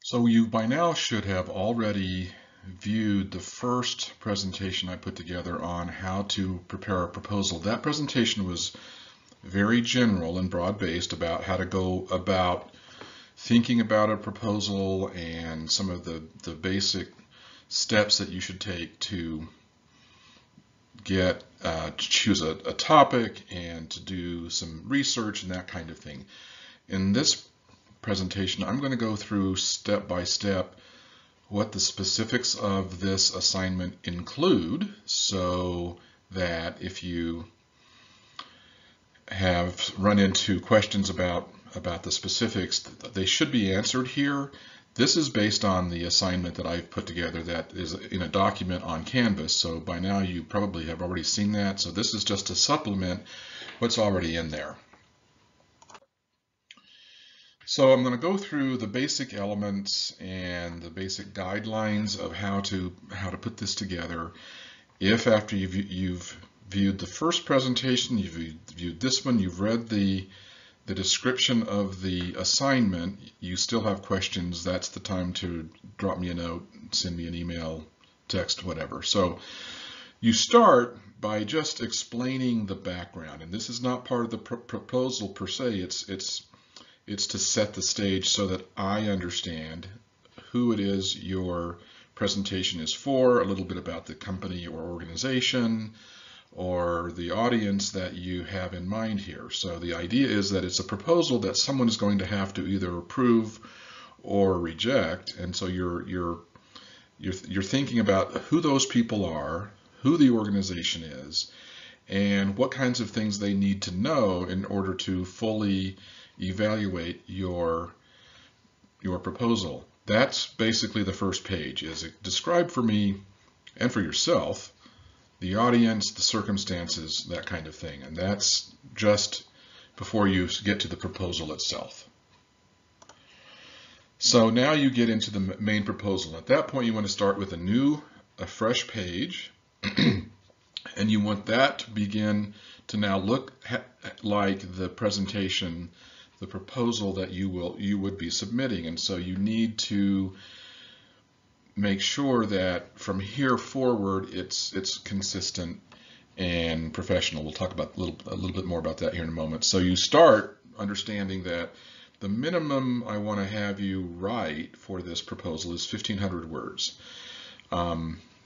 So you by now should have already viewed the first presentation I put together on how to prepare a proposal. That presentation was very general and broad-based about how to go about thinking about a proposal and some of the basic steps that you should take to to choose a topic and to do some research and that kind of thing. In this presentation, I'm going to go through step by step what the specifics of this assignment include, so that if you have run into questions about the specifics, they should be answered here. This is based on the assignment that I've put together that is in a document on Canvas, so by now you probably have already seen that. So this is just to supplement what's already in there. So I'm going to go through the basic elements and the basic guidelines of how to put this together. If after you've viewed the first presentation, you've viewed this one, you've read the description of the assignment, you still have questions, that's the time to drop me a note, send me an email, text, whatever. So you start by just explaining the background, and this is not part of the proposal per se. It's to set the stage so that I understand who it is your presentation is for, a little bit about the company or organization or the audience that you have in mind here. So the idea is that it's a proposal that someone is going to have to either approve or reject, and so you're thinking about who those people are, who the organization is, and what kinds of things they need to know in order to fully evaluate your proposal. That's basically the first page, is describe for me and for yourself the audience, the circumstances, that kind of thing. And that's just before you get to the proposal itself. So now you get into the main proposal. At that point, you want to start with a fresh page, and you want that to begin to now look like the presentation, the proposal that you would be submitting. And so you need to make sure that from here forward it's consistent and professional. We'll talk about a little bit more about that here in a moment. So you start understanding that the minimum I want to have you write for this proposal is 1,500 words.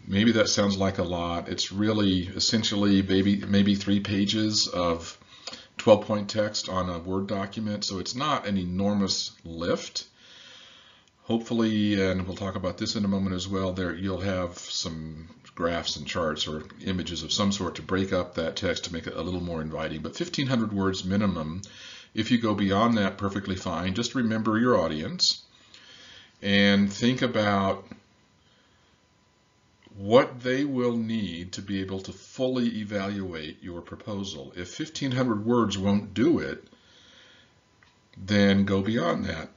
Maybe that sounds like a lot. It's really essentially maybe 3 pages of 12-point text on a Word document, so it's not an enormous lift. Hopefully, and we'll talk about this in a moment as well, you'll have some graphs and charts or images of some sort to break up that text to make it a little more inviting. But 1,500 words minimum. If you go beyond that, perfectly fine. Just remember your audience and think about what they will need to be able to fully evaluate your proposal. If 1,500 words won't do it, then go beyond that.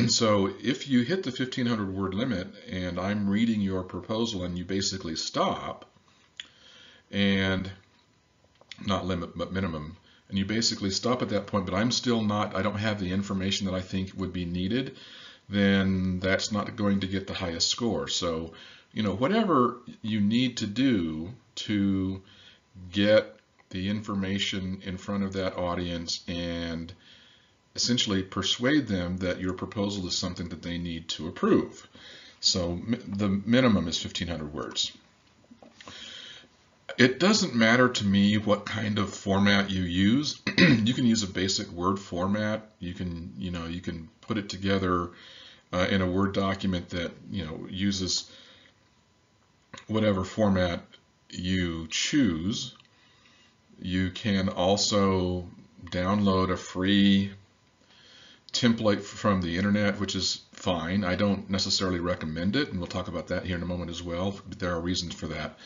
So if you hit the 1,500 word limit and I'm reading your proposal and you basically stop, and not limit but minimum, and you basically stop at that point, but I don't have the information that I think would be needed, then that's not going to get the highest score. So, whatever you need to do to get the information in front of that audience and essentially persuade them that your proposal is something that they need to approve. So the minimum is 1,500 words. It doesn't matter to me what kind of format you use. You can use a basic Word format. You can put it together in a Word document that uses whatever format you choose. You can also download a free template from the internet, which is fine. I don't necessarily recommend it, and we'll talk about that here in a moment as well. There are reasons for that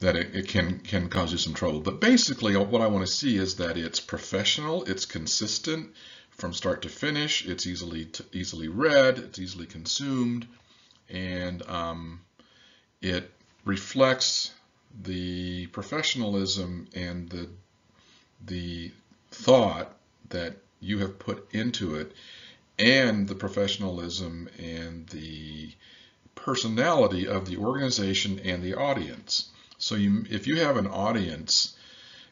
it can cause you some trouble. But basically what I want to see is that it's professional, it's consistent from start to finish, it's easily read, it's easily consumed, and it reflects the professionalism and the thought that you have put into it, and the professionalism and the personality of the organization and the audience. So if you have an audience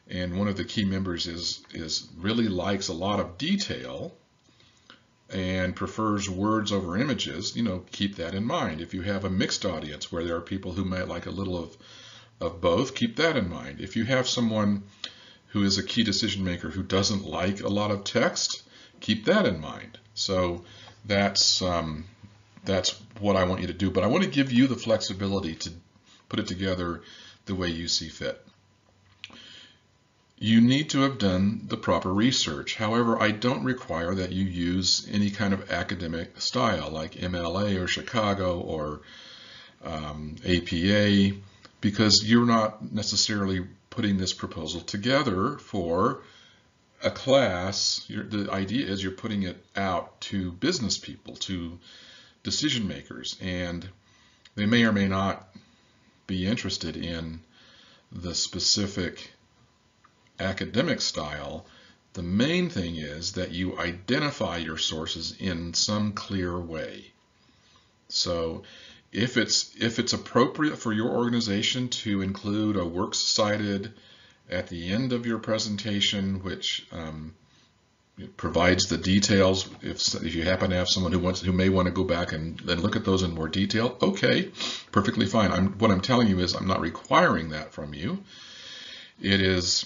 and one of the key members is really likes a lot of detail and prefers words over images, keep that in mind. If you have a mixed audience where there are people who might like a little of both, keep that in mind. If you have someone who is a key decision maker who doesn't like a lot of text, keep that in mind. So that's what I want you to do, but I want to give you the flexibility to put it together the way you see fit. You need to have done the proper research. However, I don't require that you use any kind of academic style like MLA or Chicago or APA, because you're not necessarily putting this proposal together for a class. The idea is you're putting it out to business people, to decision makers, and they may or may not be interested in the specific academic style. The main thing is that you identify your sources in some clear way. So if it's appropriate for your organization to include a works cited at the end of your presentation, which provides the details, if you happen to have someone who may want to go back and then look at those in more detail, okay, perfectly fine. What I'm telling you is I'm not requiring that from you. It is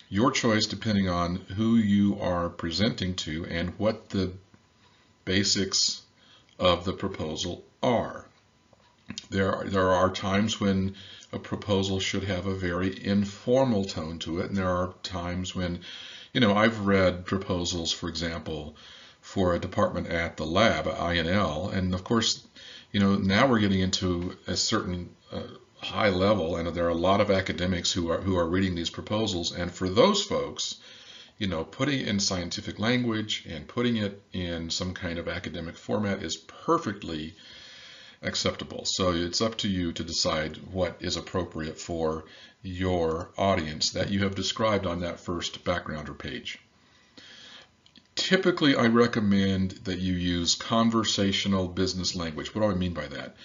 your choice depending on who you are presenting to and what the basics of the proposal are. There are times when a proposal should have a very informal tone to it, and there are times when, I've read proposals, for example, for a department at the lab, INL, and of course, now we're getting into a certain high level, and there are a lot of academics who are reading these proposals, and for those folks, putting it in scientific language and putting it in some kind of academic format is perfectly acceptable. So it's up to you to decide what is appropriate for your audience that you have described on that first backgrounder page. Typically, I recommend that you use conversational business language. What do I mean by that?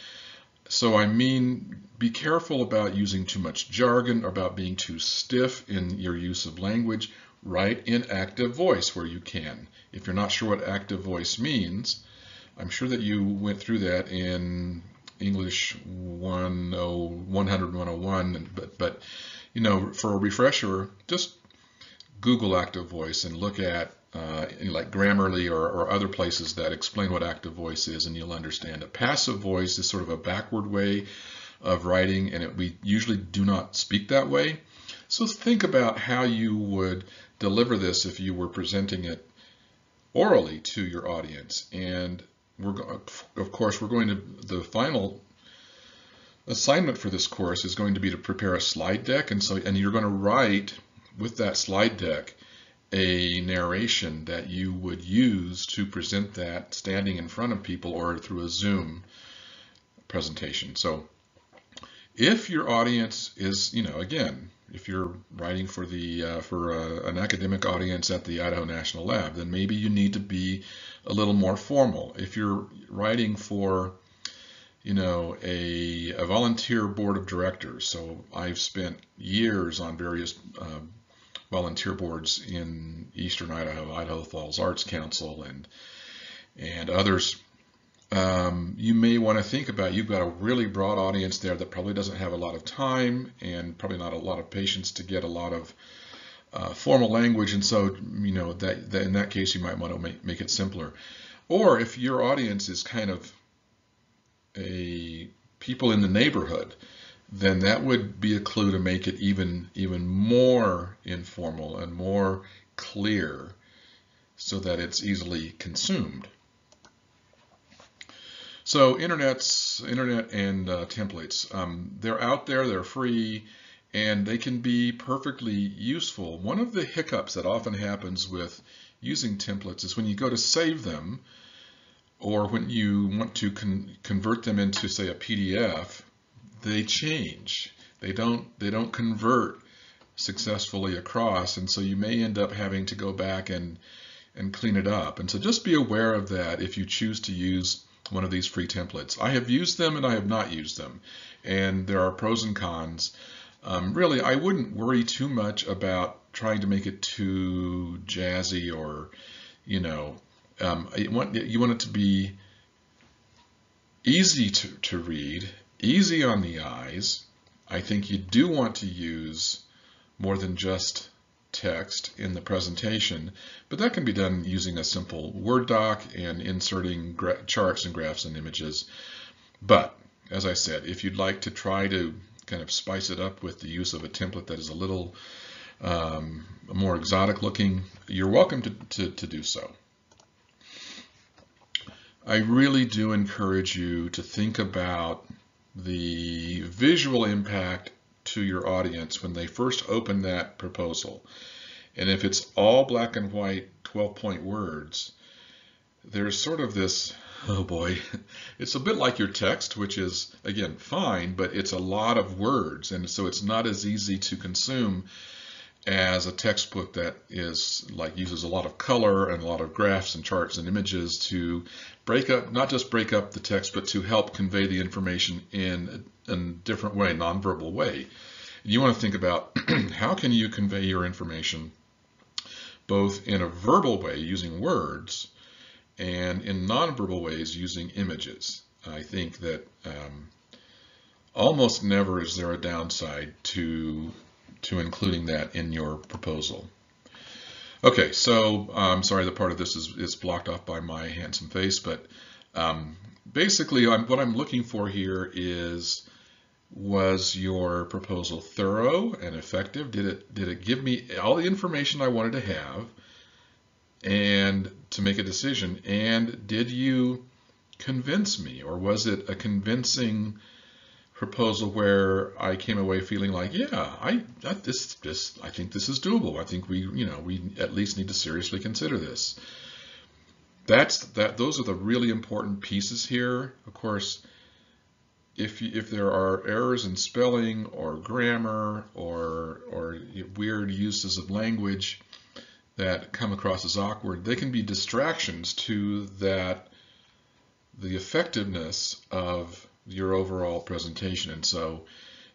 So I mean, be careful about using too much jargon, or about being too stiff in your use of language. Write in active voice where you can. If you're not sure what active voice means, I'm sure that you went through that in English 101, but for a refresher, just Google active voice and look at like Grammarly or other places that explain what active voice is, and you'll understand it. Passive voice is sort of a backward way of writing, and we usually do not speak that way. So think about how you would deliver this if you were presenting it orally to your audience. And of course, the final assignment for this course is going to be to prepare a slide deck, and you're going to write with that slide deck a narration that you would use to present that standing in front of people or through a Zoom presentation. So if your audience is, again, if you're writing for an academic audience at the Idaho National Lab, then maybe you need to be a little more formal. If you're writing for, a volunteer board of directors, so I've spent years on various volunteer boards in Eastern Idaho, Idaho Falls Arts Council, and others. You may want to think about, you've got a really broad audience there that probably doesn't have a lot of time and probably not a lot of patience to get a lot of formal language, and so that in that case you might want to make it simpler. Or if your audience is kind of people in the neighborhood, then that would be a clue to make it even more informal and more clear so that it's easily consumed. So internet and templates, they're out there, they're free, and they can be perfectly useful. One of the hiccups that often happens with using templates is when you go to save them, or when you want to convert them into, say, a PDF, they change. They don't convert successfully across, and so you may end up having to go back and and clean it up. And so just be aware of that if you choose to use one of these free templates. I have used them and I have not used them, and there are pros and cons. Really, I wouldn't worry too much about trying to make it too jazzy, or you want it to be easy to read, easy on the eyes. I think you do want to use more than just text in the presentation, but that can be done using a simple Word doc and inserting charts and graphs and images. But as I said, if you'd like to try to kind of spice it up with the use of a template that is a little more exotic looking, you're welcome to do so. I really do encourage you to think about the visual impact to your audience when they first open that proposal. And if it's all black and white 12-point words, there's sort of this, oh boy, it's a bit like your text, which is, again, fine, but it's a lot of words. And so it's not as easy to consume as a textbook that is uses a lot of color and a lot of graphs and charts and images to break up, not just break up the text, but to help convey the information in a different way, nonverbal way. You want to think about how can you convey your information both in a verbal way using words and in nonverbal ways using images. I think that almost never is there a downside to including that in your proposal. Okay, so I'm sorry, the part of this is blocked off by my handsome face, but basically what I'm looking for here is, was your proposal thorough and effective? Did it give me all the information I wanted to have and to make a decision? And did you convince me, or was it a convincing proposal where I came away feeling like, yeah, I think this is doable. I think we at least need to seriously consider this. Those are the really important pieces here. Of course, if there are errors in spelling or grammar or weird uses of language that come across as awkward, they can be distractions to the effectiveness of your overall presentation. And so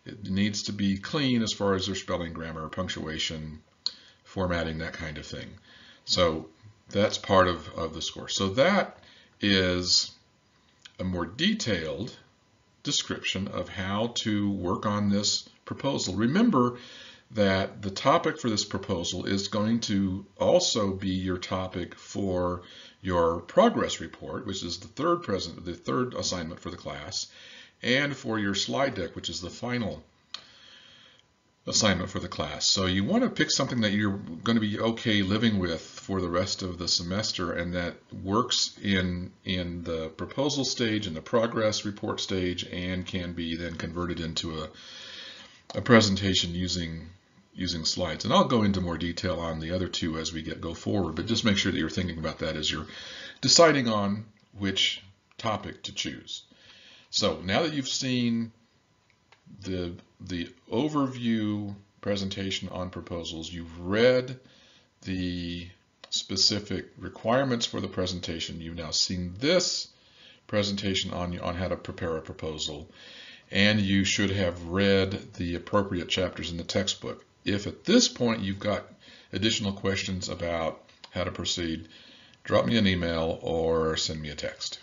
it needs to be clean as far as their spelling, grammar, punctuation, formatting, that kind of thing. So that's part of the score. So that is a more detailed description of how to work on this proposal. Remember that the topic for this proposal is going to also be your topic for your progress report, which is the third assignment for the class, and for your slide deck, which is the final assignment for the class. So you want to pick something that you're going to be okay living with for the rest of the semester, and that works in the proposal stage and the progress report stage, and can be then converted into a presentation using slides. And I'll go into more detail on the other two as we go forward, but just make sure that you're thinking about that as you're deciding on which topic to choose. So now that you've seen the overview presentation on proposals, you've read the specific requirements for the presentation, you've now seen this presentation on how to prepare a proposal, and you should have read the appropriate chapters in the textbook. If at this point you've got additional questions about how to proceed, drop me an email or send me a text.